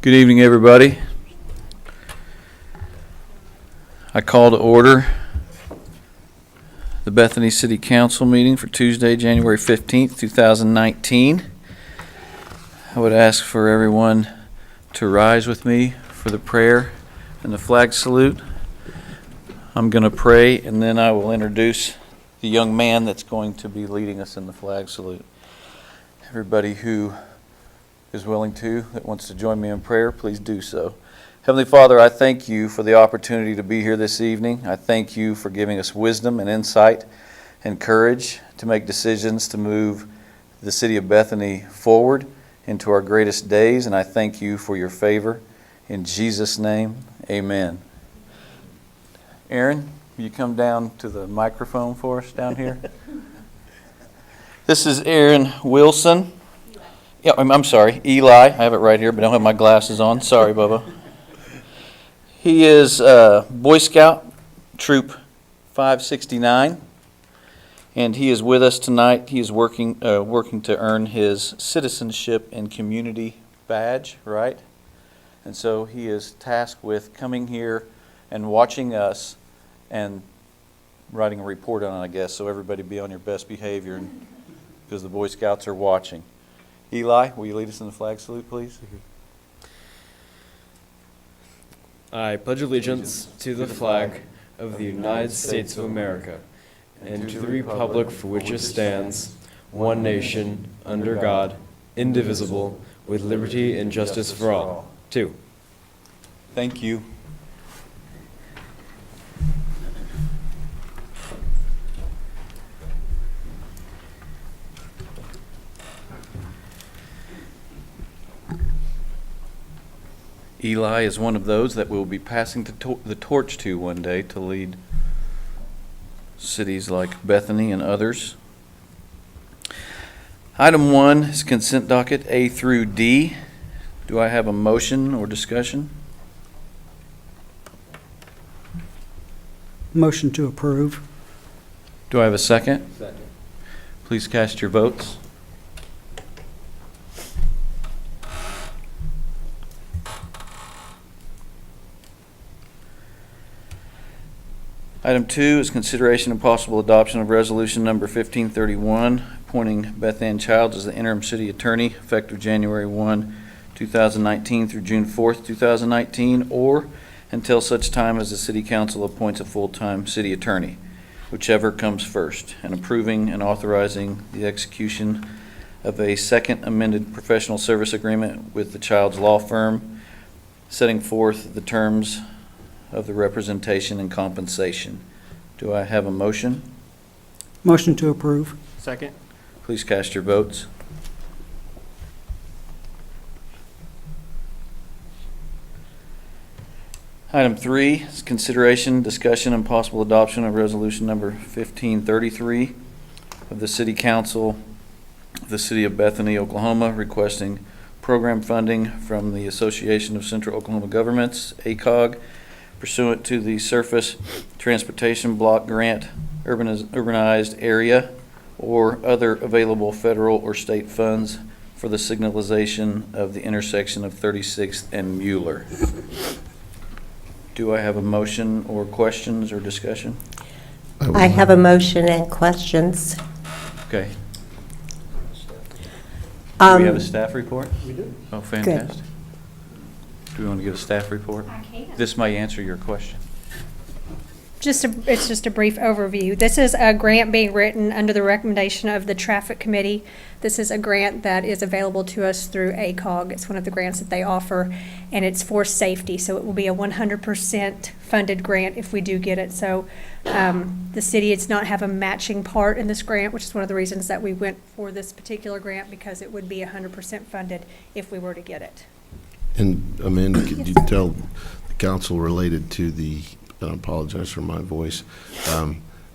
Good evening, everybody. I call to order the Bethany City Council meeting for Tuesday, January 15th, 2019. I would ask for everyone to rise with me for the prayer and the flag salute. I'm going to pray, and then I will introduce the young man that's going to be leading us in the flag salute. Everybody who is willing that wants to join me in prayer, please do so. Heavenly Father, I thank you for the opportunity to be here this evening. I thank you for giving us wisdom and insight and courage to make decisions to move the city of Bethany forward into our greatest days, and I thank you for your favor. In Jesus' name, amen. Aaron, will you come down to the microphone for us down here? This is Aaron Wilson. Yeah, I'm sorry, Eli. I have it right here, but I don't have my glasses on. Sorry, Bubba. He is Boy Scout Troop 569, and he is with us tonight. He is working to earn his citizenship and community badge, right? And so he is tasked with coming here and watching us and writing a report on it, I guess, so everybody be on your best behavior because the Boy Scouts are watching. Eli, will you lead us in the flag salute, please? I pledge allegiance to the flag of the United States of America and to the republic for which it stands, one nation, under God, indivisible, with liberty and justice for all. Two. Thank you. Eli is one of those that we'll be passing the torch to one day to lead cities like Bethany and others. Item 1 is consent docket A through D. Do I have a motion or discussion? Motion to approve. Do I have a second? Second. Please cast your votes. Item 2 is consideration and possible adoption of resolution number 1531, appointing Beth Ann Childs as the interim city attorney effective January 1, 2019 through June 4th, 2019, or until such time as the city council appoints a full-time city attorney, whichever comes first, and approving and authorizing the execution of a second amended professional service agreement with the Childs Law Firm, setting forth the terms of the representation and compensation. Do I have a motion? Motion to approve. Second. Please cast your votes. Item 3 is consideration, discussion, and possible adoption of resolution number 1533 of the City Council of the City of Bethany, Oklahoma, requesting program funding from the Association of Central Oklahoma Governments, ACOG, pursuant to the Surface Transportation Block Grant Urbanized Area or other available federal or state funds for the signalization of the intersection of 36th and Mueller. Do I have a motion or questions or discussion? I have a motion and questions. Okay. Do we have a staff report? We do. Oh, fantastic. Do we want to give a staff report? I can. This may answer your question. It's just a brief overview. This is a grant being written under the recommendation of the Traffic Committee. This is a grant that is available to us through ACOG. It's one of the grants that they offer, and it's for safety. So it will be a 100% funded grant if we do get it. So the city does not have a matching part in this grant, which is one of the reasons that we went for this particular grant, because it would be 100% funded if we were to get it. And Amanda, could you tell the council related to the, and I apologize for my voice,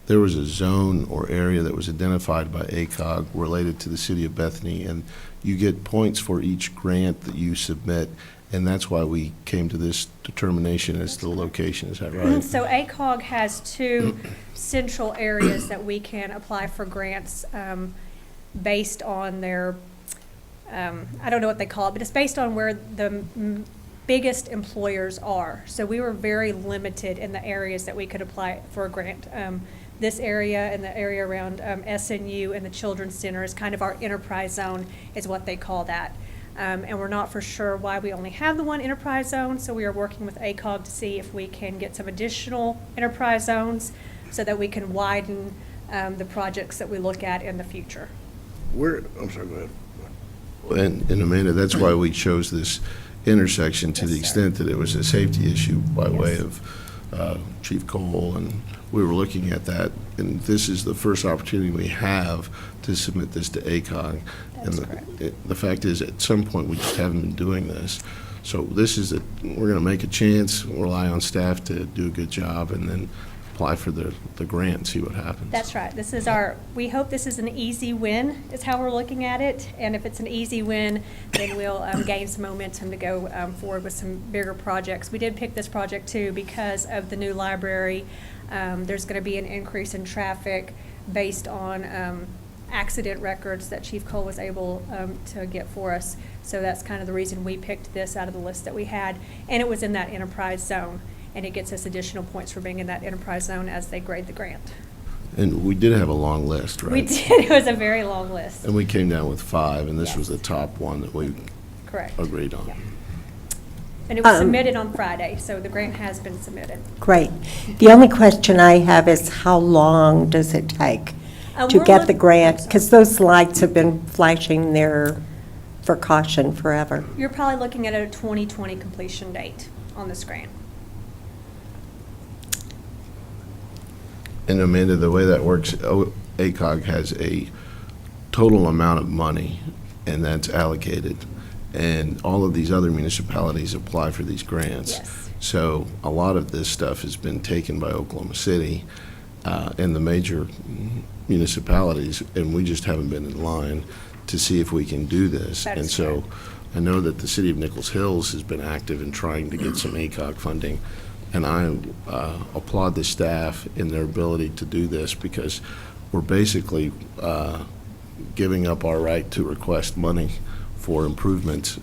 there was a zone or area that was identified by ACOG related to the city of Bethany, and you get points for each grant that you submit, and that's why we came to this determination as to the location. Is that right? So ACOG has two central areas that we can apply for grants based on their I don't know what they call it, but it's based on where the biggest employers are. So we were very limited in the areas that we could apply for a grant. This area and the area around SNU and the Children's Center is kind of our enterprise zone, is what they call that. And we're not for sure why we only have the one enterprise zone, so we are working with ACOG to see if we can get some additional enterprise zones so that we can widen the projects that we look at in the future. I'm sorry, go ahead. And Amanda, that's why we chose this intersection to the extent that it was a safety issue by way of Chief Cole, and we were looking at that, and this is the first opportunity we have to submit this to ACOG. That's And correct. the fact is, at some point, we just haven't been doing this. So this is we're gonna make a chance, rely on staff to do a good job, and then apply for the grant and see what happens. That's right. This is we hope this is an easy win, is how we're looking at it. And if it's an easy win, then we'll gain some momentum to go forward with some bigger projects. We did pick this project too because of the new library. There's going to be an increase in traffic based on accident records that Chief Cole was able to get for us. So that's kind of the reason we picked this out of the list that we had. And it was in that enterprise zone. And it gets us additional points for being in that enterprise zone as they grade the grant. And we did have a long list, right? We did. It was a very long list. And we came down with 5, and this Yes. was the top one that we Correct. agreed on. Yeah. And it was submitted on Friday, so the grant has been submitted. Great. The only question I have is how long does it take to We're get the look- grant? Because those lights have been flashing there for caution forever. You're probably looking at a 2020 completion date on this grant. And Amanda, the way that works, ACOG has a total amount of money, and that's allocated. And all of these other municipalities apply for these grants. Yes. So a lot of this stuff has been taken by Oklahoma City and the major municipalities, and we just haven't been in line to see if we can do this. That is And so correct. I know that the city of Nichols Hills has been active in trying to get some ACOG funding. And I applaud the staff in their ability to do this, because we're basically giving up our right to request money for improvements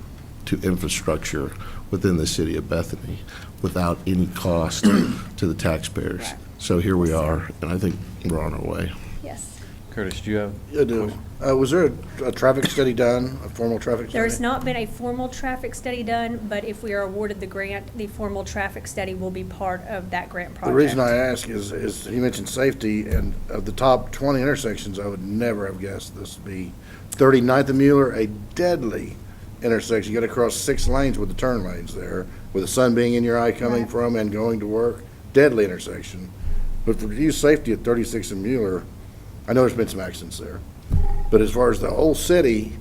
to infrastructure within the city of Bethany without any cost to the taxpayers. Right. So here we are, and I think we're on our way. Yes. Curtis, do you have? I do. Was there a traffic study done, a formal traffic study? There's not been a formal traffic study done, but if we are awarded the grant, the formal traffic study will be part of that grant project. The reason I ask is he mentioned safety, and of the top 20 intersections, I would never have guessed this would be 39th and Mueller, a deadly intersection. You got to cross 6 lanes with the turn lanes there, with the sun being in your eye coming Right. from and going to work. Deadly intersection. But to use safety at 36th and Mueller, I know there's been some accidents there. But as far as the whole city,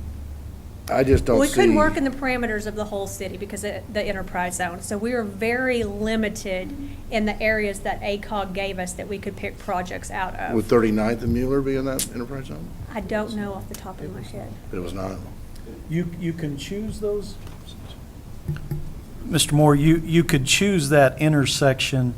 I just don't We see. couldn't work in the parameters of the whole city because of the enterprise zone. So we were very limited in the areas that ACOG gave us that we could pick projects out of. Would 39th and Mueller be in that enterprise zone? I don't know off the top of my head. It was not. You can choose those? Mr. Moore, you could choose that intersection,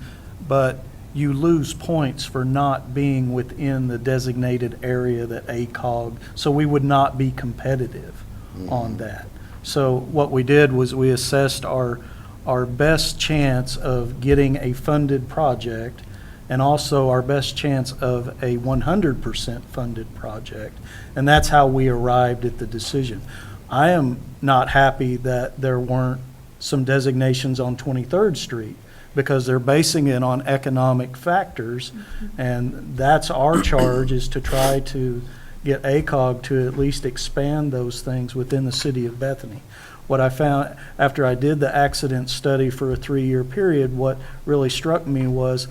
but you lose points for not being within the designated area that ACOG, so we would not be competitive on that. So what we did was we assessed our best chance of getting a funded project and also our best chance of a 100% funded project. And that's how we arrived at the decision. I am not happy that there weren't some designations on 23rd Street because they're basing it on economic factors. And that's our charge, is to try to get ACOG to at least expand those things within the city of Bethany. What I found after I did the accident study for a 3-year period, what really struck me was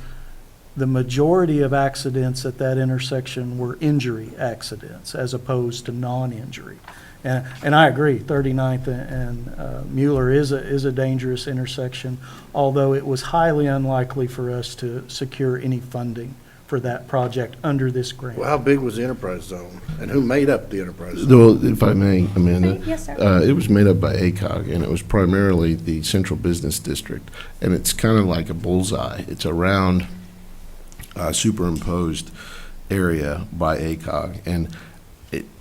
the majority of accidents at that intersection were injury accidents as opposed to non-injury. And I agree, 39th and Mueller is a dangerous intersection, although it was highly unlikely for us to secure any funding for that project under this grant. Well, how big was the enterprise zone? And who made up the enterprise zone? Well, if I may, Amanda. Yes, sir. It was made up by ACOG, and it was primarily the Central Business District. And it's kind of like a bullseye. It's a round, superimposed area by ACOG. And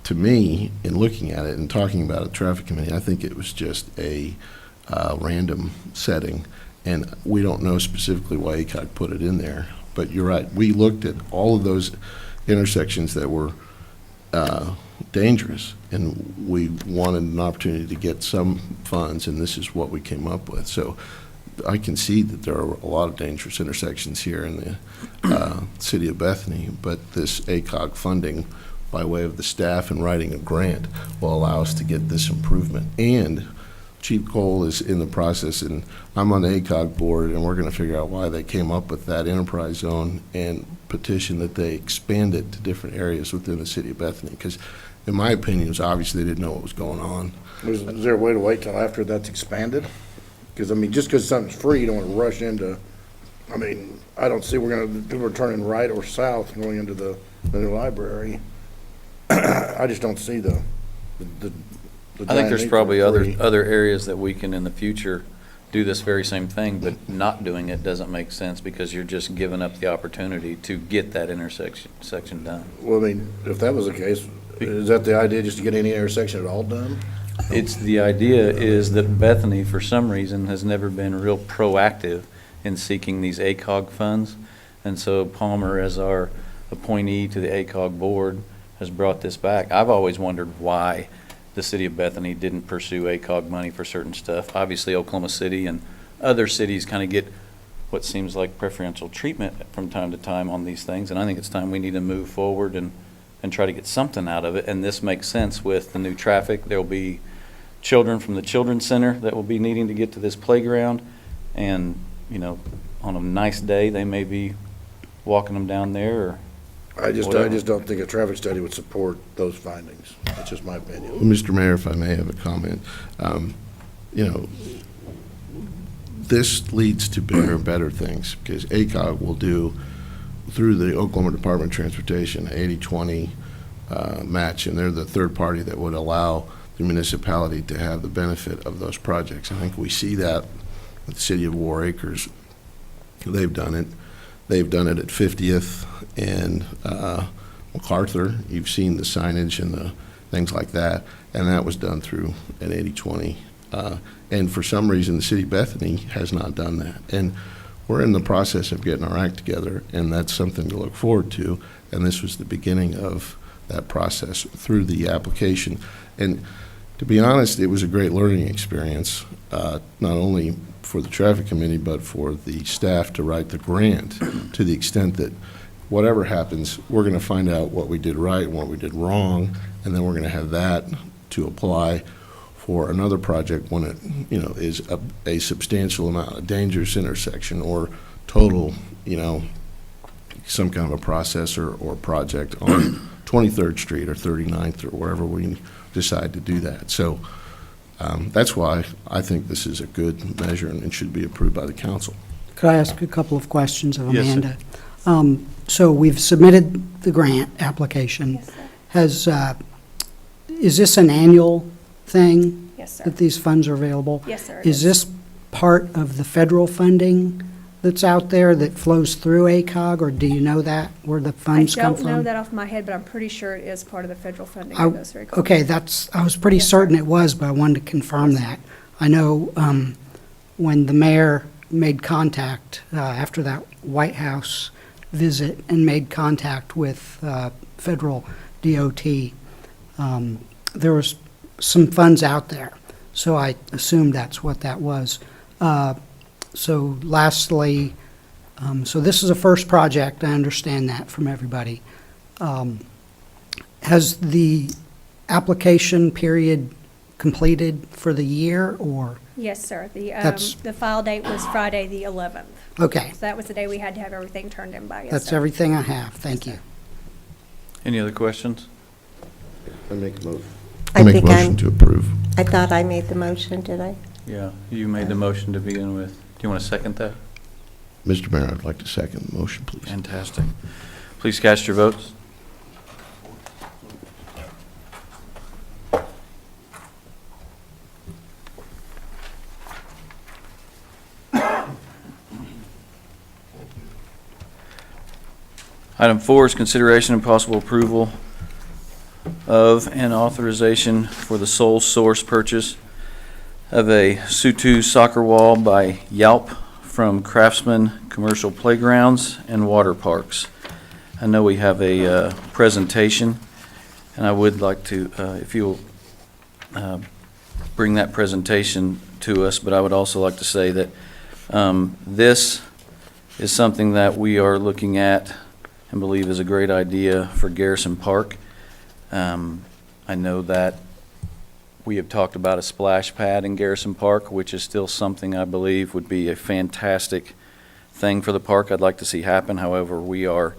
to me, in looking at it and talking about a traffic committee, I think it was just a random setting, and we don't know specifically why ACOG put it in there. But you're right, we looked at all of those intersections that were dangerous, and we wanted an opportunity to get some funds, and this is what we came up with. So I can see that there are a lot of dangerous intersections here in the city of Bethany, but this ACOG funding by way of the staff and writing a grant will allow us to get this improvement. And Chief Cole is in the process, and I'm on the ACOG board, and we're going to figure out why they came up with that enterprise zone and petition that they expand it to different areas within the city of Bethany. Because in my opinion, it's obvious they didn't know what was going on. Is there a way to wait till after that's expanded? Because, I mean, just because something's free, you don't want to rush into, I mean, I don't see people are turning right or south and going into the new library. I just don't see the I think there's giant probably need for free. other areas that we can in the future do this very same thing, but not doing it doesn't make sense because you're just giving up the opportunity to get that section done. Well, I mean, if that was the case, is that the idea, just to get any intersection at all done? It's, the idea is that Bethany, for some reason, has never been real proactive in seeking these ACOG funds. And so Palmer, as our appointee to the ACOG board, has brought this back. I've always wondered why the city of Bethany didn't pursue ACOG money for certain stuff. Obviously, Oklahoma City and other cities kind of get what seems like preferential treatment from time to time on these things. And I think it's time we need to move forward and try to get something out of it. And this makes sense with the new traffic. There'll be children from the Children's Center that will be needing to get to this playground. And, you know, on a nice day, they may be walking them down there or I just whatever. don't think a traffic study would support those findings. That's just my opinion. Mr. Mayor, if I may have a comment, you know, this leads to bigger and better things because ACOG will do, through the Oklahoma Department of Transportation, 80-20 match, and they're the third party that would allow the municipality to have the benefit of those projects. I think we see that with the city of War Acres. They've done it. They've done it at 50th and MacArthur. You've seen the signage and the things like that, and that was done through an 80-20. And for some reason, the city of Bethany has not done that. And we're in the process of getting our act together, and that's something to look forward to. And this was the beginning of that process through the application. And to be honest, it was a great learning experience, not only for the traffic committee, but for the staff to write the grant, to the extent that whatever happens, we're going to find out what we did right and what we did wrong, and then we're going to have that to apply for another project when it, you know, is a substantial amount, a dangerous intersection or total, you know, some kind of a process or project on 23rd Street or 39th or wherever we decide to do that. So that's why I think this is a good measure and it should be approved by the council. Could I ask a couple of questions of Yes, sir. Amanda? So we've submitted the grant application. Yes, sir. Has, is this an annual thing Yes, sir. that these funds are available? Yes, sir. it Is this part of the federal funding that's out there that flows through ACOG, or do you know that, where the funds come from? I don't know that off my head, but I'm pretty sure it is part of the federal funding. I- of those very cool. Okay, I was pretty Yes, sir. certain it was, but I wanted to confirm Yes, sir. that. I know when the mayor made contact after that White House visit and made contact with federal DOT, there was some funds out there, so I assumed that's what that was. So lastly, so this is a first project, I understand that from everybody. Has the application period completed for the year, or? Yes, sir. That's- The file date was Friday, the 11th. Okay, So that was the day we had to have everything turned in by, yes, that's sir. everything I have, thank you. Any other questions? I make a motion. I make a motion to approve. I thought I made the motion, did I? Yeah, you made the motion to begin with. Do you want to second that? Mr. Mayor, I'd like to second the motion, please. Fantastic. Please cast your votes. Item 4 is consideration and possible approval of and authorization for the sole source purchase of a Sutu soccer wall by Yelp from Craftsman Commercial Playgrounds and Water Parks. I know we have a presentation, and I would like to, if you'll bring that presentation to us, but I would also like to say that this is something that we are looking at and believe is a great idea for Garrison Park. I know that we have talked about a splash pad in Garrison Park, which is still something I believe would be a fantastic thing for the park I'd like to see happen. However, we are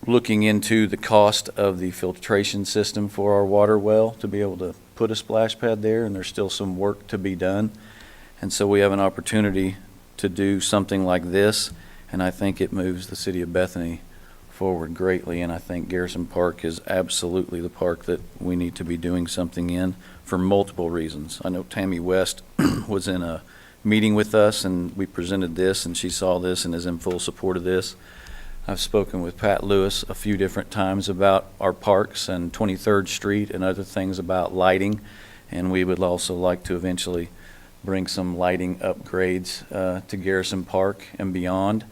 looking into the cost of the filtration system for our water well to be able to put a splash pad there, and there's still some work to be done. And so we have an opportunity to do something like this, and I think it moves the city of Bethany forward greatly, and I think Garrison Park is absolutely the park that we need to be doing something in for multiple reasons. I know Tammy West was in a meeting with us, and we presented this, and she saw this and is in full support of this. I've spoken with Pat Lewis a few different times about our parks and 23rd Street and other things about lighting, and we would also like to eventually bring some lighting upgrades to Garrison Park and beyond,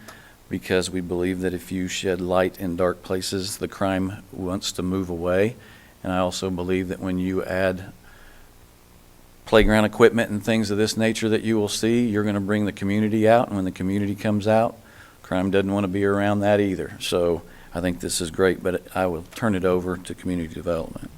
because we believe that if you shed light in dark places, the crime wants to move away. And I also believe that when you add playground equipment and things of this nature that you will see, you're going to bring the community out, and when the community comes out, crime doesn't want to be around that either. So I think this is great, but I will turn it over to community development.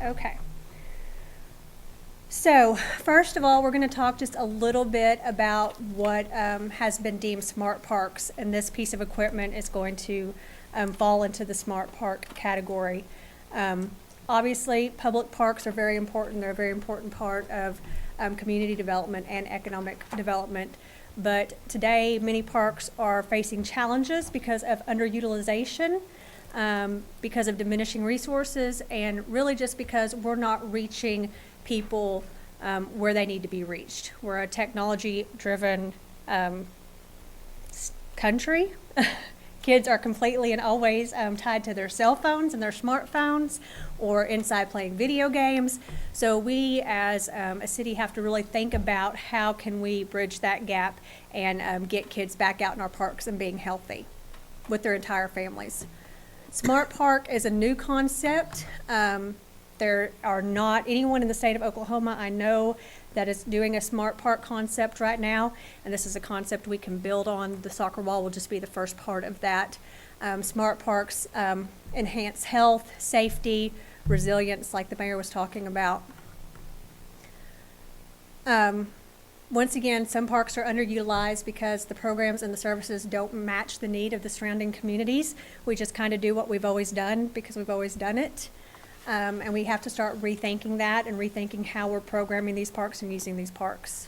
Okay. So, first of all, we're going to talk just a little bit about what has been deemed smart parks, and this piece of equipment is going to fall into the smart park category. Obviously, public parks are very important. They're a very important part of community development and economic development. But today, many parks are facing challenges because of underutilization, because of diminishing resources, and really just because we're not reaching people where they need to be reached. We're a technology-driven country. Kids are completely and always tied to their cell phones and their smartphones, or inside playing video games. So we as a city have to really think about how can we bridge that gap and get kids back out in our parks and being healthy with their entire families. Smart Park is a new concept. There are not anyone in the state of Oklahoma I know that is doing a Smart Park concept right now, and this is a concept we can build on. The soccer wall will just be the first part of that. Smart Parks enhance health, safety, resilience, like the mayor was talking about. Once again, some parks are underutilized because the programs and the services don't match the need of the surrounding communities. We just kind of do what we've always done because we've always done it. And we have to start rethinking that and rethinking how we're programming these parks and using these parks.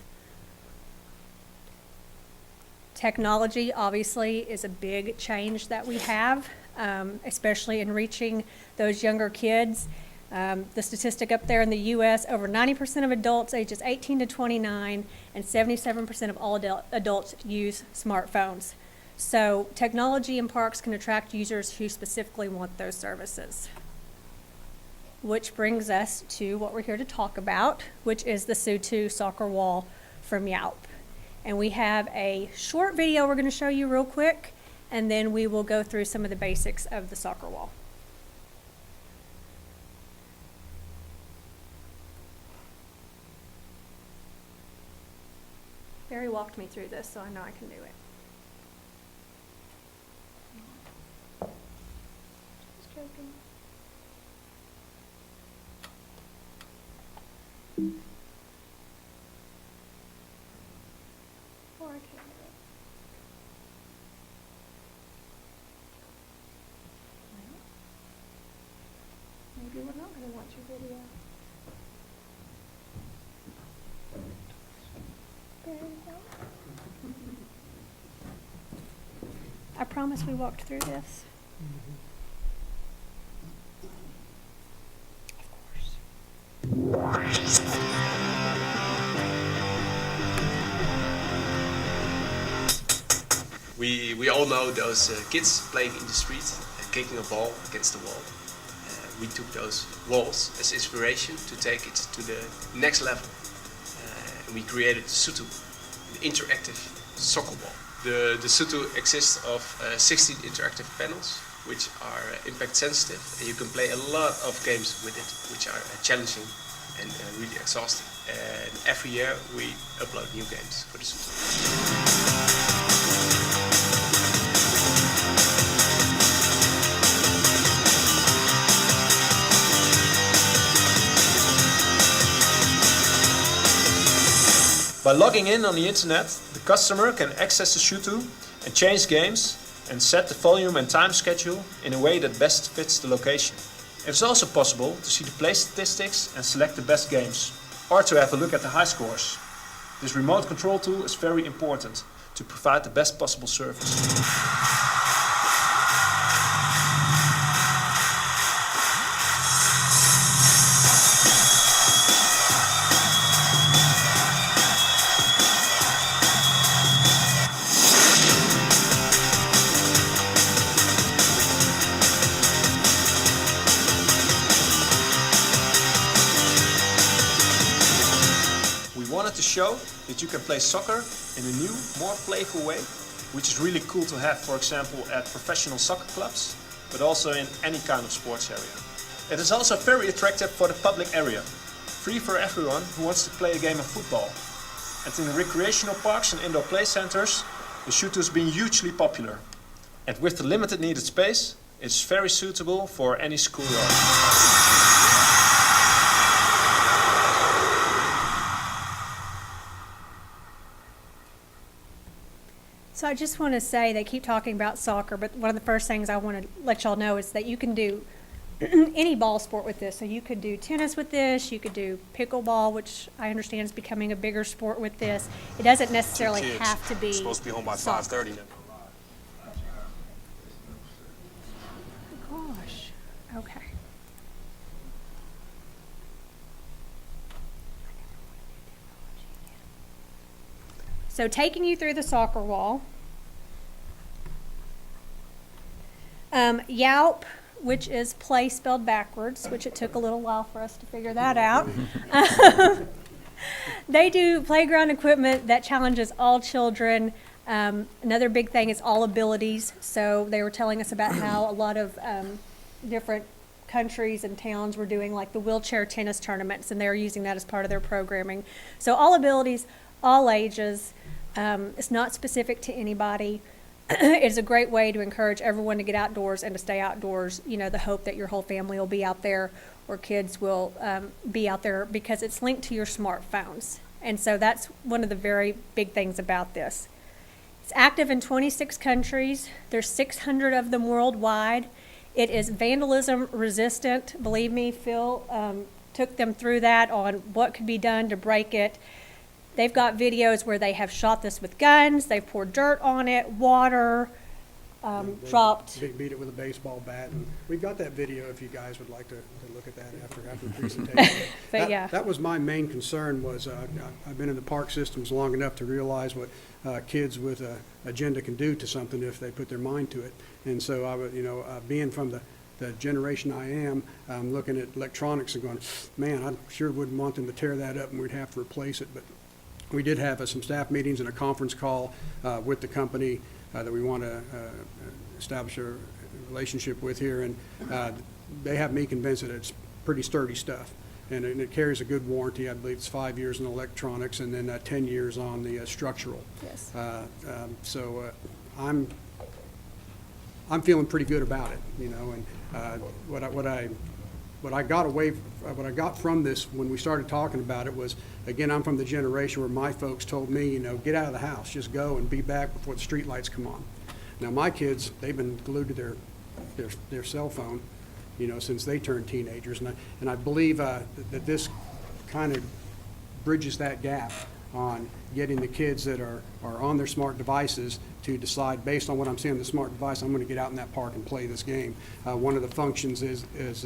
Technology, obviously, is a big change that we have, especially in reaching those younger kids. The statistic up there in the U.S., over 90% of adults ages 18 to 29 and 77% of all adults use smartphones. So technology in parks can attract users who specifically want those services. Which brings us to what we're here to talk about, which is the Sutu soccer wall from Yelp. And we have a short video we're going to show you real quick, and then we will go through some of the basics of the soccer wall. Barry walked me through this, so I know I can do it. Just joking. Or I can't do it. Well, maybe we're not going to watch your video. There you go. I promise we walked through this. Of course. We all know those kids playing in the street, kicking a ball against the wall. We took those walls as inspiration to take it to the next level. And we created the Sutu, an interactive soccer ball. The Sutu exists of 16 interactive panels, which are impact sensitive, and you can play a lot of games with it, which are challenging and really exhausting. And every year we upload new games for the Sutu. By logging in on the internet, the customer can access the Sutu and change games and set the volume and time schedule in a way that best fits the location. It is also possible to see the play statistics and select the best games, or to have a look at the high scores. This remote control tool is very important to provide the best possible service. To show that you can play soccer in a new, more playful way, which is really cool to have, for example, at professional soccer clubs, but also in any kind of sports area. It is also very attractive for the public area, free for everyone who wants to play a game of football. And in the recreational parks and indoor play centers, the Sutu has been hugely popular. And with the limited needed space, it's very suitable for any schoolyard. So I just want to say, they keep talking about soccer, but one of the first things I want to let y'all know is that you can do any ball sport with this. So you could do tennis with this, you could do pickleball, which I understand is becoming a bigger sport with this. It doesn't necessarily have to be Supposed to be home by soccer. 5:30. Gosh, okay. So taking you through the soccer wall. Yaup, which is play spelled backwards, which it took a little while for us to figure that out. They do playground equipment that challenges all children. Another big thing is all abilities. So they were telling us about how a lot of different countries and towns were doing like the wheelchair tennis tournaments, and they're using that as part of their programming. So all abilities, all ages. It's not specific to anybody. It's a great way to encourage everyone to get outdoors and to stay outdoors. You know, the hope that your whole family will be out there, or kids will be out there, because it's linked to your smartphones. And so that's one of the very big things about this. It's active in 26 countries. There's 600 of them worldwide. It is vandalism resistant. Believe me, Phil took them through that on what could be done to break it. They've got videos where they have shot this with guns, they've poured dirt on it, water, dropped. Beat it with a baseball bat, and we've got that video if you guys would like to look at that after the presentation. But yeah. That was my main concern was, I've been in the park systems long enough to realize what kids with an agenda can do to something if they put their mind to it. And so I would, being from the generation I am, I'm looking at electronics and going, man, I sure wouldn't want them to tear that up and we'd have to replace it. But we did have some staff meetings and a conference call with the company that we want to establish a relationship with here, and they have me convinced that it's pretty sturdy stuff, and it carries a good warranty. I believe it's 5 years in electronics and then 10 years on the structural. Yes. So I'm feeling pretty good about it, and what I got from this when we started talking about it was, again, I'm from the generation where my folks told me, get out of the house, just go and be back before the street lights come on. Now my kids, they've been glued to their cell phone, since they turned teenagers, and I believe that this kind of bridges that gap on getting the kids that are on their smart devices to decide, based on what I'm seeing on the smart device, I'm going to get out in that park and play this game. One of the functions is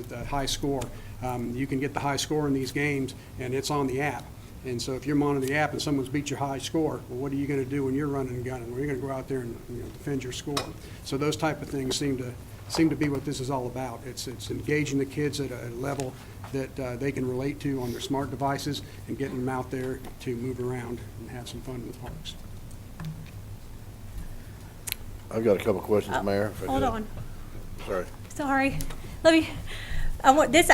the high score. You can get the high score in these games, and it's on the app. And so if you're monitoring the app and someone's beat your high score, well, what are you going to do when you're running and gunning? Well, you're going to go out there and defend your score. So those type of things seem to be what this is all about. It's engaging the kids at a level that they can relate to on their smart devices and getting them out there to move around and have some fun in the parks. I've got a couple questions, Mayor. if I Hold could. on. Sorry. Sorry. Let me, I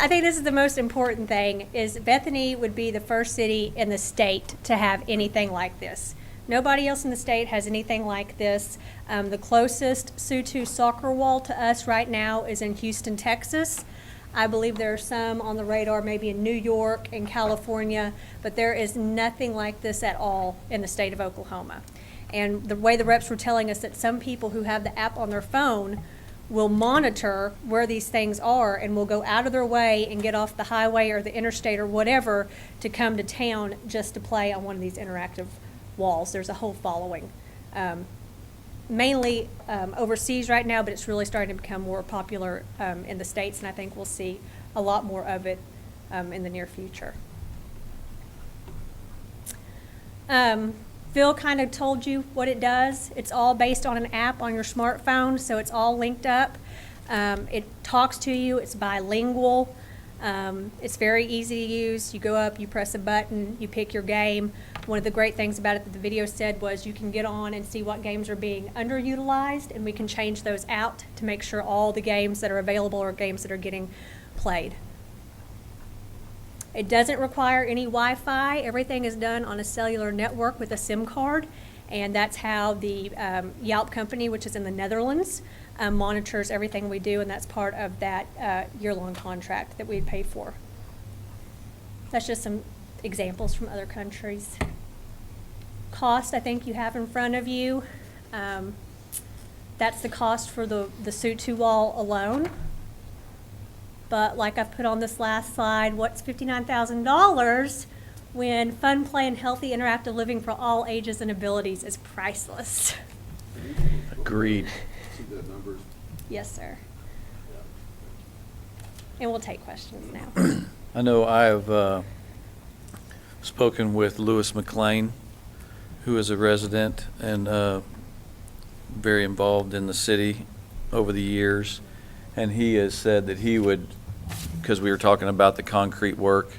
think this is the most important thing, is Bethany would be the first city in the state to have anything like this. Nobody else in the state has anything like this. The closest Sioux soccer wall to us right now is in Houston, Texas. I believe there are some on the radar, maybe in New York and California, but there is nothing like this at all in the state of Oklahoma. And the way the reps were telling us that some people who have the app on their phone will monitor where these things are and will go out of their way and get off the highway or the interstate or whatever to come to town just to play on one of these interactive walls. There's a whole following. Mainly overseas right now, but it's really starting to become more popular in the States, and I think we'll see a lot more of it in the near future. Phil kind of told you what it does. It's all based on an app on your smartphone, so it's all linked up. It talks to you. It's bilingual. It's very easy to use. You go up, you press a button, you pick your game. One of the great things about it that the video said was you can get on and see what games are being underutilized, and we can change those out to make sure all the games that are available are games that are getting played. It doesn't require any Wi-Fi. Everything is done on a cellular network with a SIM card, and that's how the Yelp company, which is in the Netherlands, monitors everything we do, and that's part of that year-long contract that we pay for. That's just some examples from other countries. Cost, I think you have in front of you. That's the cost for the Sioux wall alone. But like I've put on this last slide, what's $59,000 when fun, play, and healthy interactive living for all ages and abilities is priceless? Agreed. Yes, sir. And we'll take questions now. I know I have spoken with Lewis McLean, who is a resident and very involved in the city over the years, and he has said that he would, because we were talking about the concrete work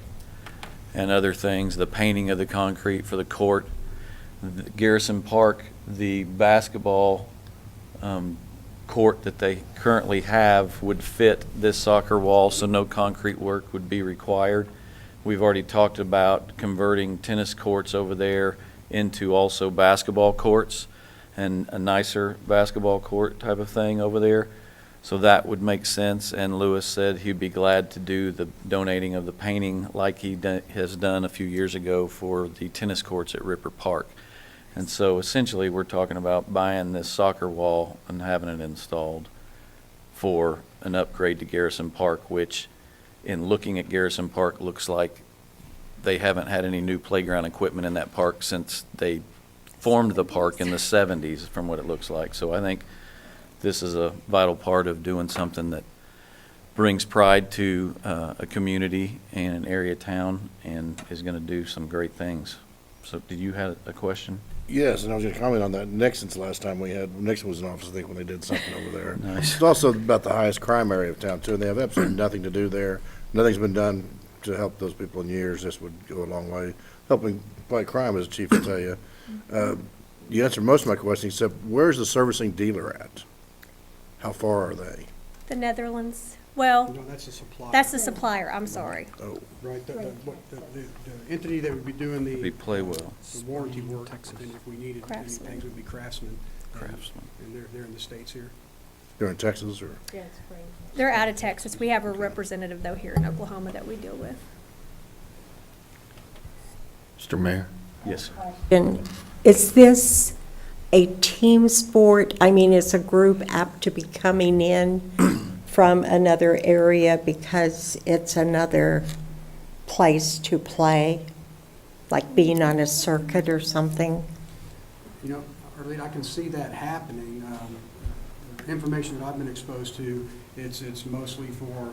and other things, the painting of the concrete for the court, the Garrison Park, the basketball court that they currently have would fit this soccer wall, so no concrete work would be required. We've already talked about converting tennis courts over there into also basketball courts and a nicer basketball court type of thing over there. So that would make sense, and Lewis said he'd be glad to do the donating of the painting like he has done a few years ago for the tennis courts at Ripper Park. And so essentially we're talking about buying this soccer wall and having it installed for an upgrade to Garrison Park, which in looking at Garrison Park looks like they haven't had any new playground equipment in that park since they formed the park in the 70s from what it looks like. So I think this is a vital part of doing something that brings pride to a community and an area town and is going to do some great things. So did you have a question? Yes, and I was going to comment on that. Nixon's last time Nixon was in office, I think, when they did something over there. Nice. It's also about the highest crime area of town, too, and they have absolutely nothing to do there. Nothing's been done to help those people in years. This would go a long way. Helping fight crime, as the chief will tell you. You answered most of my questions, except where's the servicing dealer at? How far are they? The Netherlands. Well, No, that's a supplier. that's the supplier. I'm sorry. Oh, Right, the entity that would be doing Be the Playwell, warranty work, and if we needed any Craftsman. things, would be Craftsman. Craftsman. And they're in the States here. they're in Texas, or? They're out of Texas. We have a representative, though, here in Oklahoma that we deal with. Mr. Mayor? Yes, sir. And is this a team sport? I mean, is a group apt to be coming in from another area because it's another place to play, like being on a circuit or something? You know, Arlene, I can see that happening. The information that I've been exposed to, it's mostly for,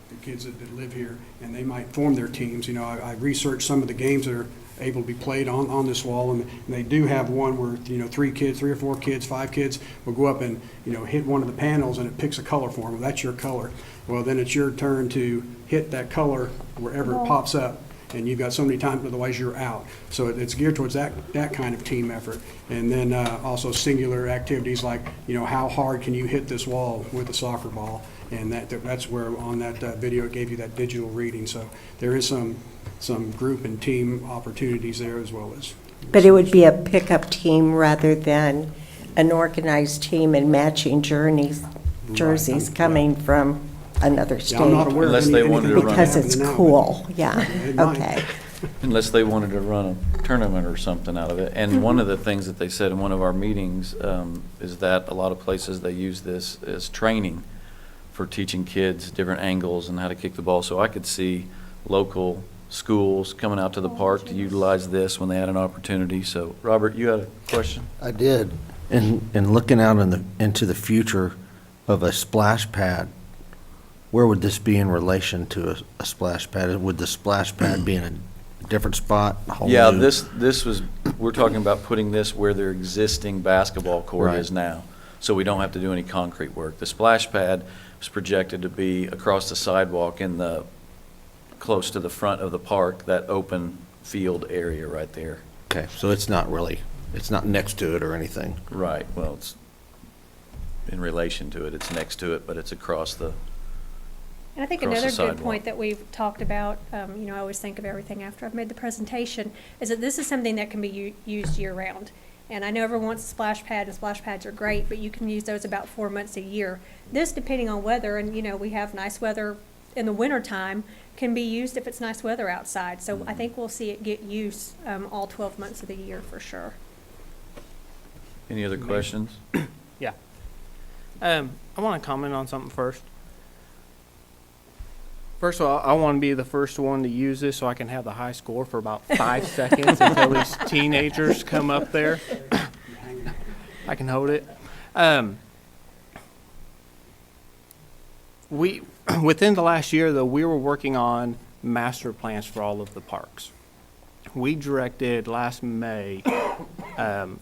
the kids that live here, and they might form their teams. You know, I researched some of the games that are able to be played on this wall, and they do have one where, you know, 3 or 4 kids, 5 kids will go up and, you know, hit one of the panels, and it picks a color for them. Well, that's your color. Well, then it's your turn to hit that color wherever it pops up, and you've got so many times, otherwise you're out. So it's geared towards that kind of team effort. And then also singular activities like, you know, how hard can you hit this wall with a soccer ball? And that's where on that video it gave you that digital reading. So there is some group and team opportunities there as well as. But it would be a pickup team rather than an organized team and matching jerseys Right. coming from another state. Yeah, I'm not aware of Unless any- they anything wanted to like run that Because it's happening now, cool, yeah, It might. okay. Unless they wanted to run a tournament or something out of it. And one of the things that they said in one of our meetings is that a lot of places, they use this as training for teaching kids different angles and how to kick the ball. So I could see local schools coming out to the park to utilize this when they had an opportunity. So, Robert, you had a question? I did. In looking out into the future of a splash pad, where would this be in relation to a splash pad? Would the splash pad be in a different spot? a whole Yeah, new- this was, we're talking about putting this where their existing basketball court Right. is now. So we don't have to do any concrete work. The splash pad was projected to be across the sidewalk in the, close to the front of the park, that open field area right there. Okay, so it's not next to it or anything. Right, well, it's in relation to it, it's next to it, but it's across the, And I think Across the another good sidewalk. point that we've talked about, you know, I always think of everything after I've made the presentation, is that this is something that can be used year-round. And I know everyone wants a splash pad, and splash pads are great, but you can use those about 4 months a year. This, depending on weather, and, you know, we have nice weather in the wintertime, can be used if it's nice weather outside. So I think we'll see it get use all 12 months of the year for sure. any other questions? Yeah. I want to comment on something first. First of all, I want to be the first one to use this so I can have the high score for about 5 seconds until these teenagers come up there. I can hold it. Within the last year, though, we were working on master plans for all of the parks. We directed last May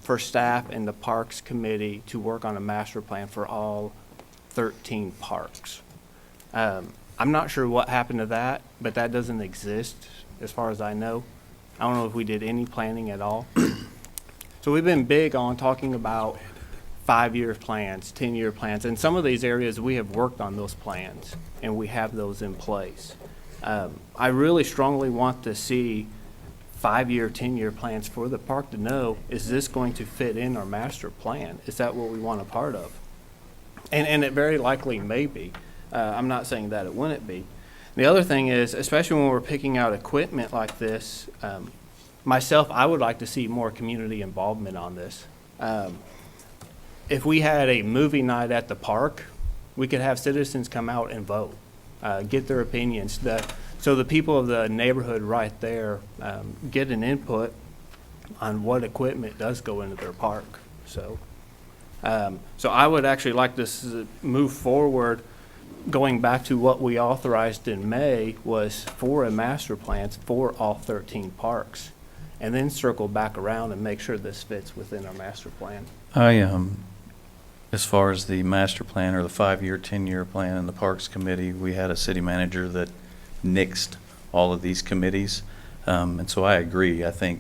for staff and the Parks Committee to work on a master plan for all 13 parks. I'm not sure what happened to that, but that doesn't exist as far as I know. I don't know if we did any planning at all. So we've been big on talking about 5-year plans, 10-year plans, and some of these areas we have worked on those plans and we have those in place. I really strongly want to see 5-year, 10-year plans for the park to know, is this going to fit in our master plan? Is that what we want a part of? And it very likely may be. I'm not saying that it wouldn't be. The other thing is, especially when we're picking out equipment like this, myself, I would like to see more community involvement on this. If we had a movie night at the park, we could have citizens come out and vote, get their opinions. So the people of the neighborhood right there get an input on what equipment does go into their park. So I would actually like to move forward. Going back to what we authorized in May was for a master plan for all 13 parks, and then circle back around and make sure this fits within our master plan. As far as the master plan or the 5-year, 10-year plan and the Parks Committee, we had a city manager that nixed all of these committees. And so I agree. I think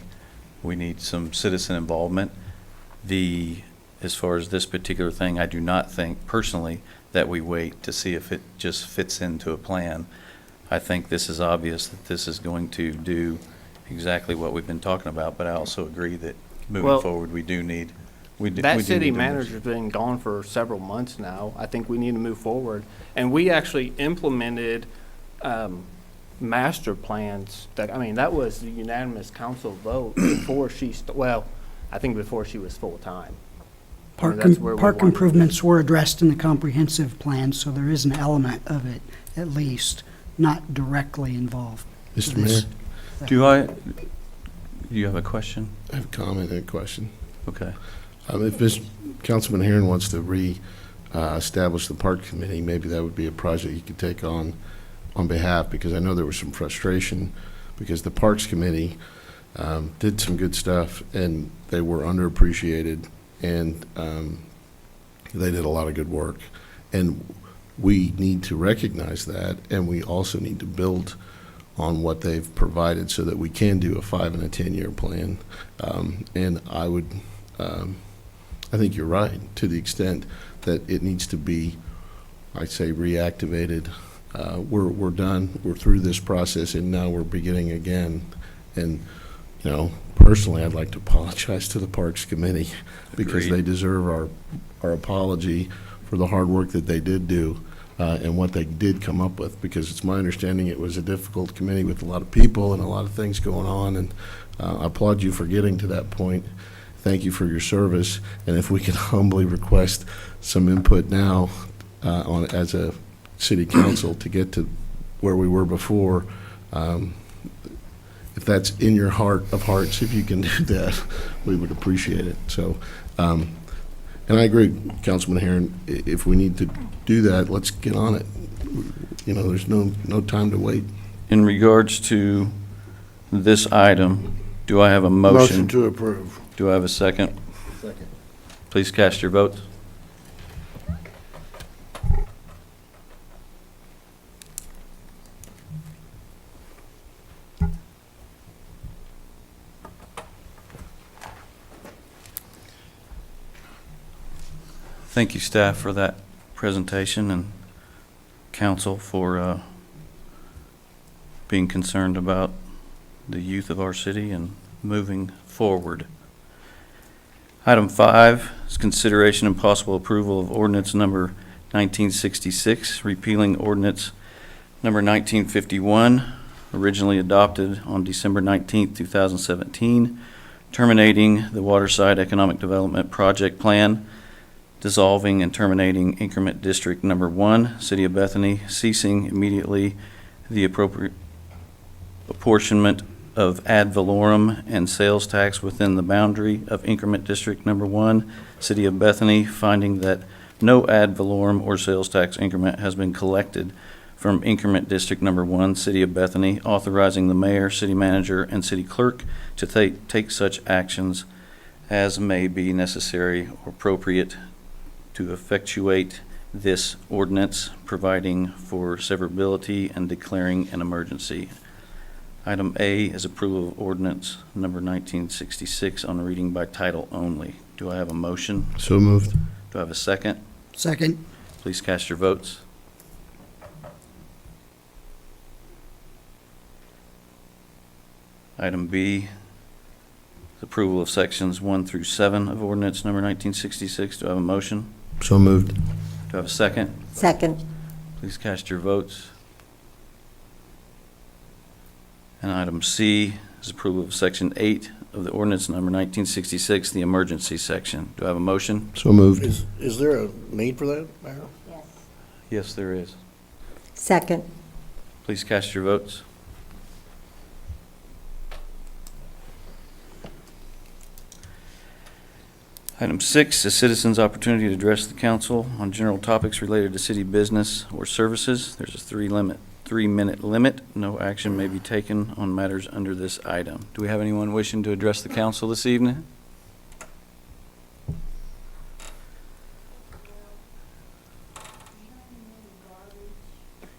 we need some citizen involvement. As far as this particular thing, I do not think personally that we wait to see if it just fits into a plan. I think this is obvious that this is going to do exactly what we've been talking about, but I also agree that moving forward, we do need That city manager's been gone for several months now. I think we need to move forward. And we actually implemented master plans that was the unanimous council vote before I think before she was full-time. Park That's where we wanted to be. improvements were addressed in the comprehensive plan, so there is an element of it, at least, not directly involved. Mr. This- Mayor, Do you have a question? I have a comment and a question. Okay. If Councilman Herron wants to establish the park committee, maybe that would be a project you could take on on behalf, because I know there was some frustration, because the Parks Committee did some good stuff, and they were underappreciated, and they did a lot of good work. And we need to recognize that, and we also need to build on what they've provided so that we can do a 5 and a 10-year plan. And I would, I think you're right, to the extent that it needs to be, I'd say, reactivated. We're done, we're through this process, and now we're beginning again. And, you know, personally, I'd like to apologize to the Parks Committee, because Agreed. they deserve our apology for the hard work that they did do. And what they did come up with, because it's my understanding it was a difficult committee with a lot of people and a lot of things going on, and I applaud you for getting to that point. Thank you for your service, and if we could humbly request some input now as a city council to get to where we were before, if that's in your heart of hearts, if you can do that, we would appreciate it. So, and I agree, Councilman Herron, if we need to do that, let's get on it. You know, there's no time to wait. In regards to this item, do I have a motion? Motion to approve. Do I have a second? Second. Please cast your votes. Thank you, staff, for that presentation, and council for being concerned about the youth of our city and moving forward. Item 5 is consideration and possible approval of ordinance number 1966, repealing ordinance number 1951, originally adopted on December 19, 2017, terminating the Waterside Economic Development Project Plan, dissolving and terminating increment district number 1, City of Bethany, ceasing immediately the appropriate apportionment of ad valorem and sales tax within the boundary of increment district number 1, City of Bethany, finding that no ad valorem or sales tax increment has been collected from increment district number 1, City of Bethany, authorizing the mayor, city manager, and city clerk to take such actions as may be necessary or appropriate to effectuate this ordinance, providing for severability and declaring an emergency. Item A is approval of ordinance number 1966 on reading by title only. Do I have a motion? So moved. Do I have a second? Second. Please cast your votes. Item B is approval of sections 1 through 7 of ordinance number 1966. Do I have a motion? So moved. Do I have a second? Second. Please cast your votes. And item C is approval of section 8 of the ordinance number 1966, the emergency section. Do I have a motion? So moved. Is there a need for that, Mayor? Yes, there is. Second. Please cast your votes. Item 6 is citizens' opportunity to address the council on general topics related to city business or services. There's a 3-minute limit. No action may be taken on matters under this item. Do we have anyone wishing to address the council this evening?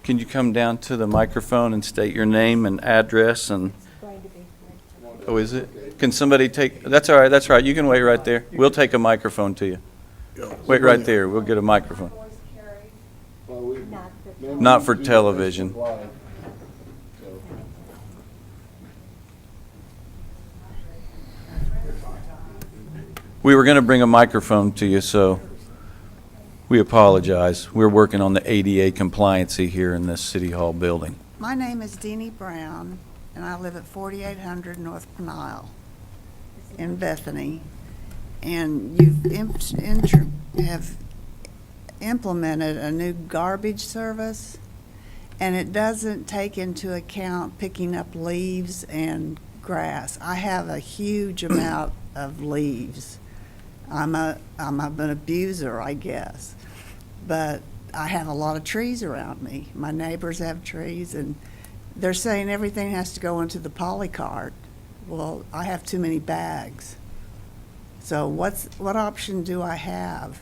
Can you come down to the microphone and state your name and address and? Oh, is it? Can somebody take, that's all right, that's all right. You can wait right there. We'll take a microphone to you. Wait right there. We'll get a microphone. Not for television. We were going to bring a microphone to you, so we apologize. We're working on the ADA compliancy here in this City Hall building. My name is Deanie Brown, and I live at 4800 North Peniel in Bethany. And you have implemented a new garbage service, and it doesn't take into account picking up leaves and grass. I have a huge amount of leaves. I'm an abuser, I guess. But I have a lot of trees around me. My neighbors have trees, and they're saying everything has to go into the poly cart. Well, I have too many bags. So what option do I have?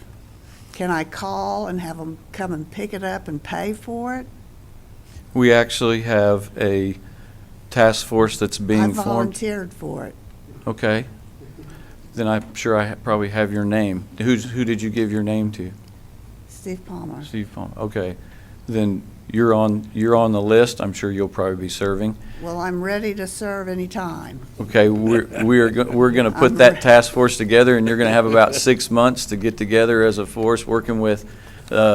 Can I call and have them come and pick it up and pay for it? We actually have a task force that's I being formed. volunteered for it. Okay. Then I'm sure I probably have your name. Who did you give your name to? Steve Palmer. Steve Palmer. Okay. Then you're on the list. I'm sure you'll probably be serving. Well, I'm ready to serve anytime. Okay, we're going to put that task force together, and you're going to have about 6 months to get together as a force, working with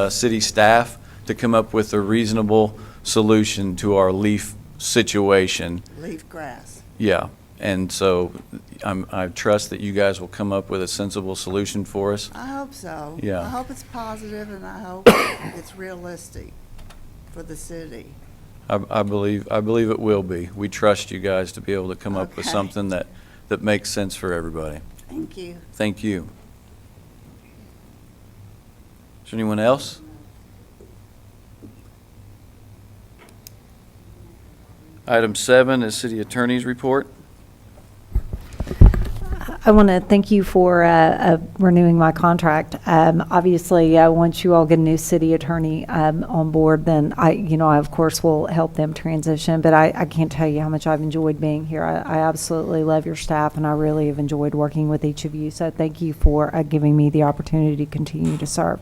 city staff to come up with a reasonable solution to our leaf situation. Leaf grass. Yeah, and so I trust that you guys will come up with a sensible solution for us. I hope so. Yeah. I hope it's positive, and I hope it's realistic for the city. I believe it will be. We trust you guys to be able to come up with Okay. something that makes sense for everybody. Thank you. Thank you. Is there anyone else? Item 7 is City Attorney's Report. I want to thank you for renewing my contract. Obviously, once you all get a new city attorney on board, then I of course will help them transition. But I can't tell you how much I've enjoyed being here. I absolutely love your staff, and I really have enjoyed working with each of you. So thank you for giving me the opportunity to continue to serve.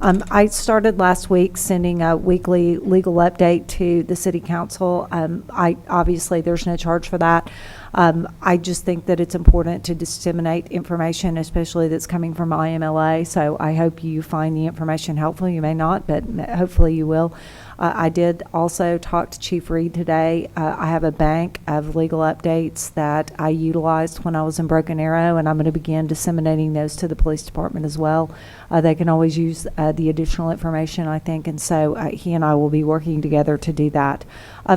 I started last week sending a weekly legal update to the city council. Obviously there's no charge for that. I just think that it's important to disseminate information, especially that's coming from IMLA. So I hope you find the information helpful. You may not, but hopefully you will. I did also talk to Chief Reed today. I have a bank of legal updates that I utilized when I was in Broken Arrow, and I'm going to begin disseminating those to the police department as well. They can always use the additional information, I think, and so he and I will be working together to do that.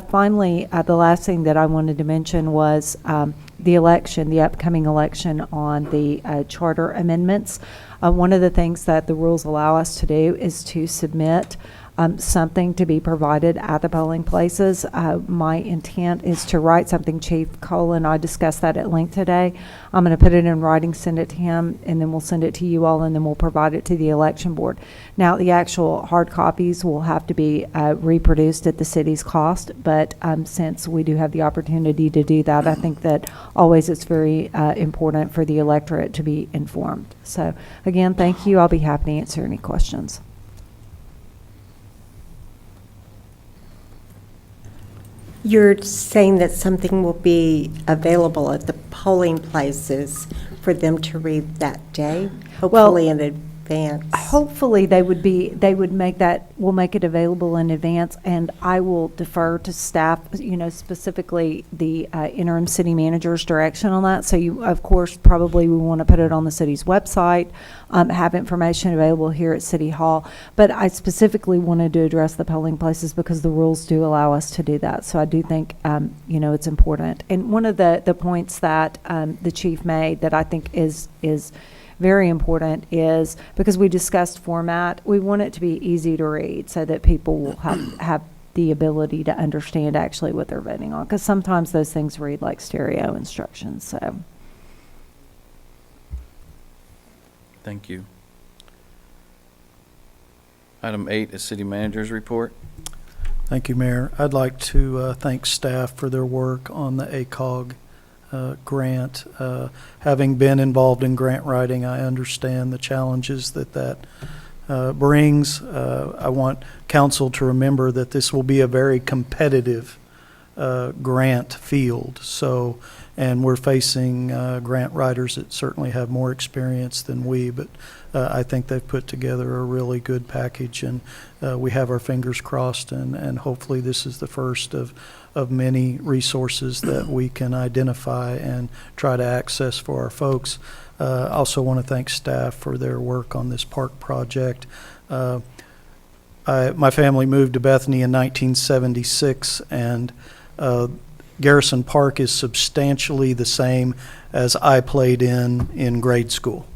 Finally, the last thing that I wanted to mention was the election, the upcoming election on the charter amendments. One of the things that the rules allow us to do is to submit something to be provided at the polling places. My intent is to write something. Chief Cole and I discussed that at length today. I'm going to put it in writing, send it to him, and then we'll send it to you all, and then we'll provide it to the election board. Now, the actual hard copies will have to be reproduced at the city's cost, but since we do have the opportunity to do that, I think that always it's very important for the electorate to be informed. So, again, thank you. I'll be happy to answer any questions. You're saying that something will be available at the polling places for them to read that day, hopefully in advance. Hopefully we'll make it available in advance, and I will defer to staff, specifically the interim city manager's direction on that. So you, of course, probably we want to put it on the city's website, have information available here at City Hall. But I specifically wanted to address the polling places because the rules do allow us to do that. So I do think, it's important. And one of the points that the chief made that I think is very important is because we discussed format, we want it to be easy to read so that people will have the ability to understand actually what they're voting on, because sometimes those things read like stereo instructions. So Thank you. Item 8 is City Manager's Report. Thank you, Mayor. I'd like to thank staff for their work on the ACOG grant. Having been involved in grant writing, I understand the challenges that brings. I want council to remember that this will be a very competitive grant field. So, and we're facing grant writers that certainly have more experience than we, but I think they've put together a really good package, and we have our fingers crossed, and hopefully this is the first of many resources that we can identify and try to access for our folks. I also want to thank staff for their work on this park project. My family moved to Bethany in 1976, and Garrison Park is substantially the same as I played in grade school.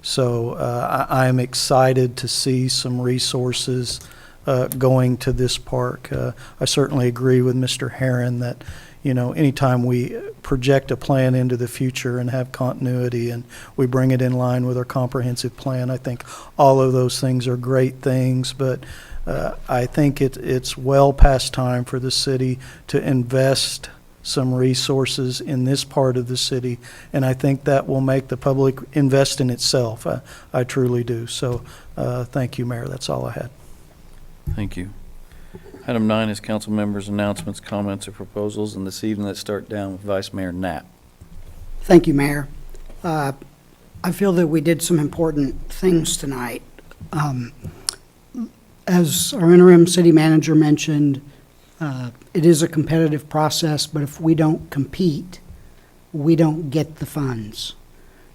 So I am excited to see some resources going to this park. I certainly agree with Mr. Herron that, anytime we project a plan into the future and have continuity and we bring it in line with our comprehensive plan, I think all of those things are great things, but I think it's well past time for the city to invest some resources in this part of the city, and I think that will make the public invest in itself. I truly do. So thank you, Mayor. That's all I had. Thank you. Item 9 is council members' announcements, comments, or proposals, and this evening let's start down with Vice Mayor Knapp. Thank you, Mayor. I feel that we did some important things tonight. As our interim city manager mentioned, it is a competitive process, but if we don't compete, we don't get the funds.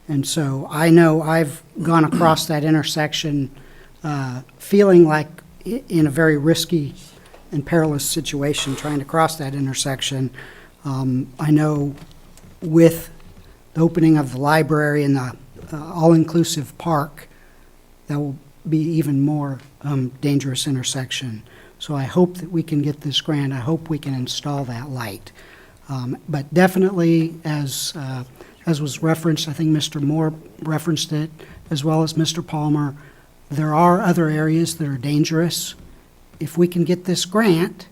And so I know I've gone across that intersection feeling like in a very risky and perilous situation trying to cross that intersection. I know with the opening of the library and the all-inclusive park, that will be even more dangerous intersection. So I hope that we can get this grant. I hope we can install that light. But definitely, as was referenced, I think Mr. Moore referenced it, as well as Mr. Palmer, there are other areas that are dangerous. If we can get this grant,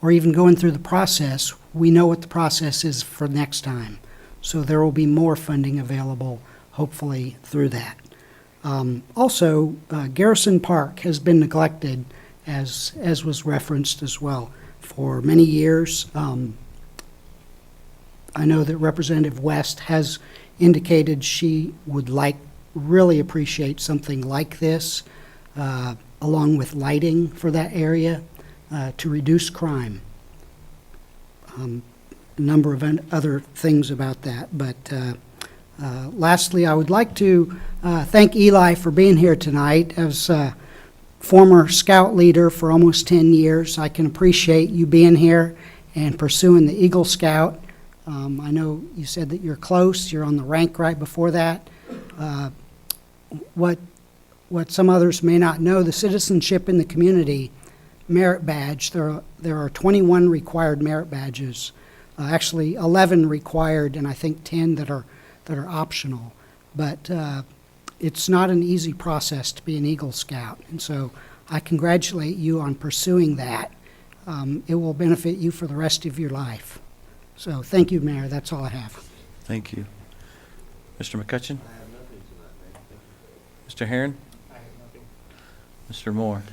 or even going through the process, we know what the process is for next time. So there will be more funding available, hopefully, through that. Also, Garrison Park has been neglected, as was referenced as well, for many years. I know that Representative West has indicated she would really appreciate something like this, along with lighting for that area, to reduce crime. A number of other things about that, but lastly, I would like to thank Eli for being here tonight. As a former scout leader for almost 10 years, I can appreciate you being here and pursuing the Eagle Scout. I know you said that you're close, you're on the rank right before that. What some others may not know, the Citizenship in the Community merit badge, there are 21 required merit badges, actually 11 required and I think 10 that are optional. But it's not an easy process to be an Eagle Scout, and so I congratulate you on pursuing that. It will benefit you for the rest of your life. So thank you, Mayor. That's all I have. Thank you. Mr. McCutcheon? I have nothing tonight, Mayor. Mr. Herron? I have nothing. Mr. Moore?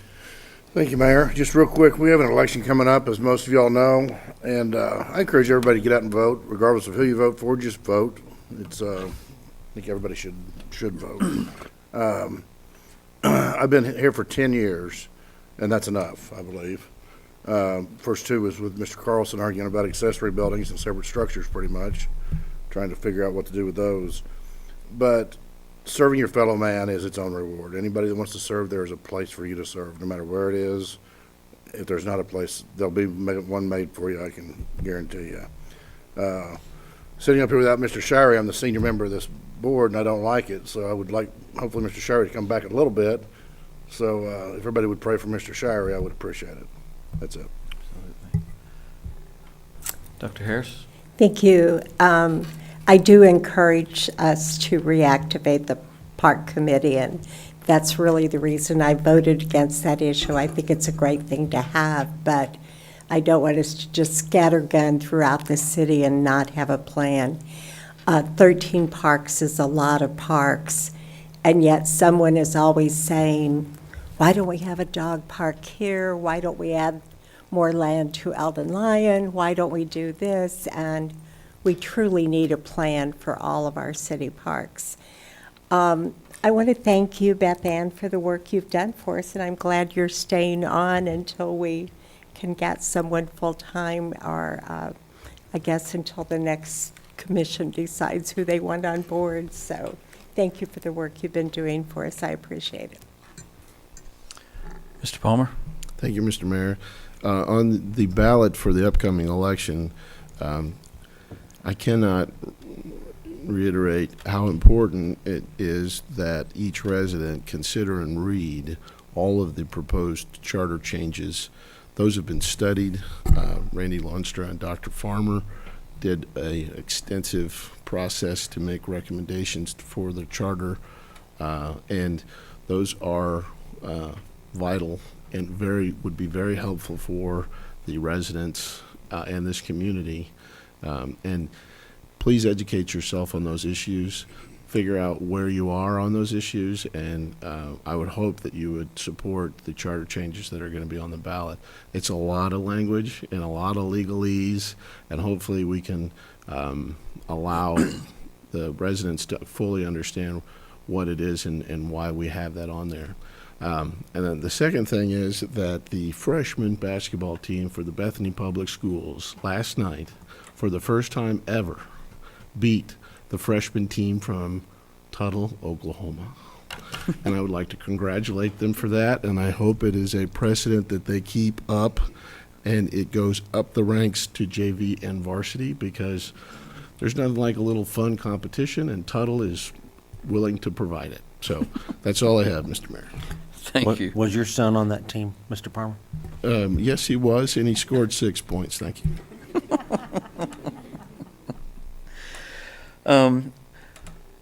Thank you, Mayor. Just real quick, we have an election coming up, as most of y'all know, and I encourage everybody to get out and vote, regardless of who you vote for. Just vote. It's I think everybody should vote. I've been here for 10 years, and that's enough, I believe. First 2 was with Mr. Carlson arguing about accessory buildings and separate structures, pretty much, trying to figure out what to do with those. But serving your fellow man is its own reward. Anybody that wants to serve, there is a place for you to serve, no matter where it is. If there's not a place, there'll be one made for you, I can guarantee you. Sitting up here without Mr. Shirey, I'm the senior member of this board, and I don't like it, so I would like, hopefully, Mr. Shirey to come back a little bit. So if everybody would pray for Mr. Shirey, I would appreciate it. That's it. Absolutely. Dr. Harris? Thank you. I do encourage us to reactivate the park committee, and that's really the reason I voted against that issue. I think it's a great thing to have, but I don't want us to just scattergun throughout the city and not have a plan. 13 parks is a lot of parks, and yet someone is always saying, why don't we have a dog park here? Why don't we add more land to Eldon Lyon? Why don't we do this? And we truly need a plan for all of our city parks. I want to thank you, Beth Ann, for the work you've done for us, and I'm glad you're staying on until we can get someone full-time, or I guess until the next commission decides who they want on board. So thank you for the work you've been doing for us. I appreciate it. Mr. Palmer? Thank you, Mr. Mayor. On the ballot for the upcoming election, I cannot reiterate how important it is that each resident consider and read all of the proposed charter changes. Those have been studied. Randy Lunstra and Dr. Farmer did a extensive process to make recommendations for the charter, and those are vital and would be very helpful for the residents and this community. And please educate yourself on those issues, figure out where you are on those issues, and I would hope that you would support the charter changes that are going to be on the ballot. It's a lot of language and a lot of legalese, and hopefully we can allow the residents to fully understand what it is and why we have that on there. And then the second thing is that the freshman basketball team for the Bethany Public Schools last night, for the first time ever, beat the freshman team from Tuttle, Oklahoma. And I would like to congratulate them for that, and I hope it is a precedent that they keep up and it goes up the ranks to JV and varsity, because there's nothing like a little fun competition, and Tuttle is willing to provide it. So that's all I have, Mr. Mayor. Thank you. Was your son on that team, Mr. Palmer? Yes, he was, and he scored 6 points. Thank you.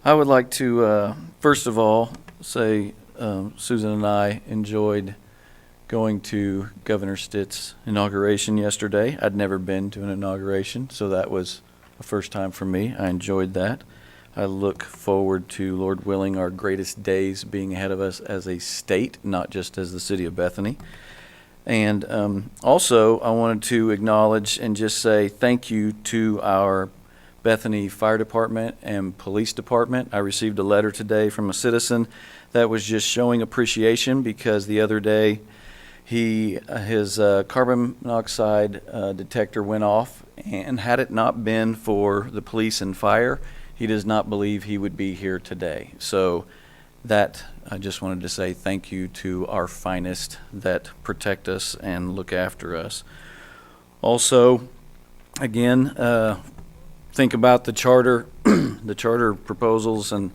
I would like to, first of all, say Susan and I enjoyed going to Governor Stitt's inauguration yesterday. I'd never been to an inauguration, so that was a first time for me. I enjoyed that. I look forward to, Lord willing, our greatest days being ahead of us as a state, not just as the city of Bethany. And also, I wanted to acknowledge and just say thank you to our Bethany Fire Department and Police Department. I received a letter today from a citizen that was just showing appreciation because the other day his carbon monoxide detector went off, and had it not been for the police and fire, he does not believe he would be here today. So that, I just wanted to say thank you to our finest that protect us and look after us. Also, again, think about the charter, the charter proposals and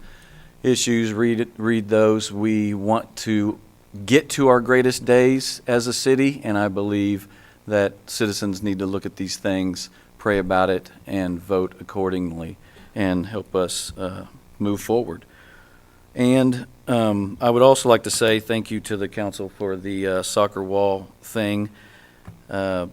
issues, read those. We want to get to our greatest days as a city, and I believe that citizens need to look at these things, pray about it, and vote accordingly, and help us move forward. And I would also like to say thank you to the council for the soccer wall thing,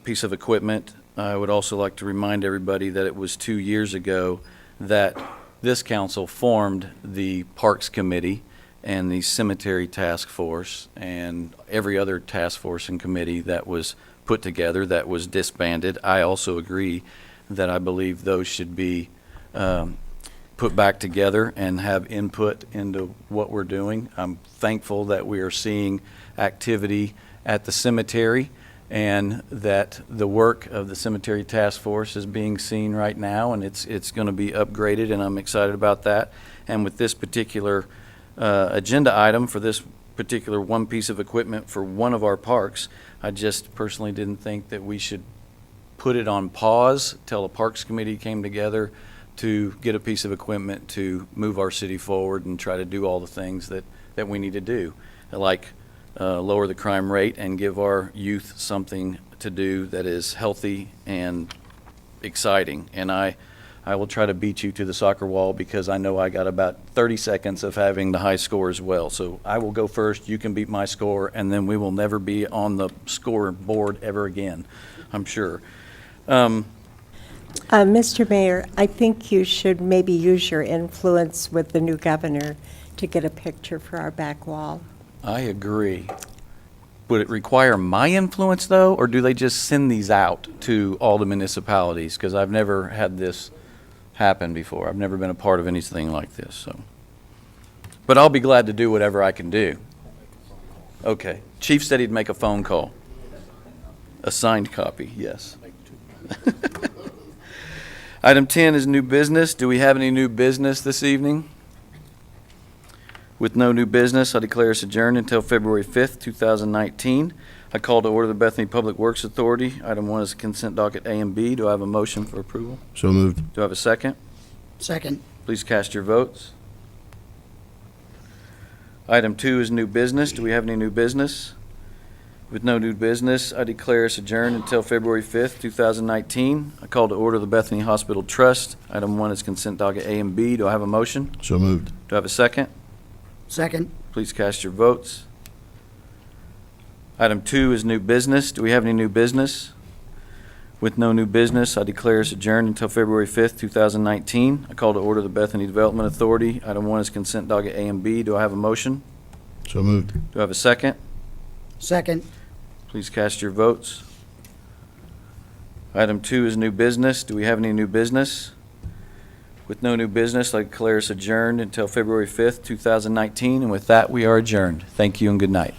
piece of equipment. I would also like to remind everybody that it was 2 years ago that this council formed the Parks Committee and the Cemetery Task Force and every other task force and committee that was put together that was disbanded. I also agree that I believe those should be put back together and have input into what we're doing. I'm thankful that we are seeing activity at the cemetery and that the work of the Cemetery Task Force is being seen right now, and it's going to be upgraded, and I'm excited about that. And with this particular agenda item for this particular one piece of equipment for one of our parks, I just personally didn't think that we should put it on pause till the Parks Committee came together to get a piece of equipment to move our city forward and try to do all the things that we need to do, like lower the crime rate and give our youth something to do that is healthy and exciting. And I will try to beat you to the soccer wall because I know I got about 30 seconds of having the high score as well. So I will go first, you can beat my score, and then we will never be on the scoreboard ever again, I'm sure. Mr. Mayor, I think you should maybe use your influence with the new governor to get a picture for our back wall. I agree. Would it require my influence, though, or do they just send these out to all the municipalities? Because I've never had this happen before. I've never been a part of anything like this. So, but I'll be glad to do whatever I can do. Okay. Chief said he'd make a phone call. A signed copy, yes. Item 10 is new business. Do we have any new business this evening? With no new business, I declare us adjourned until February 5th, 2019. I call to order the Bethany Public Works Authority. Item 1 is consent docket A and B. Do I have a motion for approval? So moved. Do I have a second? Second. Please cast your votes. Item 2 is new business. Do we have any new business? With no new business, I declare us adjourned until February 5th, 2019. I call to order the Bethany Hospital Trust. Item 1 is consent docket A and B. Do I have a motion? So moved. Do I have a second? Second. Please cast your votes. Item 2 is new business. Do we have any new business? With no new business, I declare us adjourned until February 5th, 2019. I call to order the Bethany Development Authority. Item 1 is consent docket A and B. Do I have a motion? So moved. Do I have a second? Second. Please cast your votes. Item 2 is new business. Do we have any new business? With no new business, I declare us adjourned until February 5th, 2019. And with that, we are adjourned. Thank you and good night.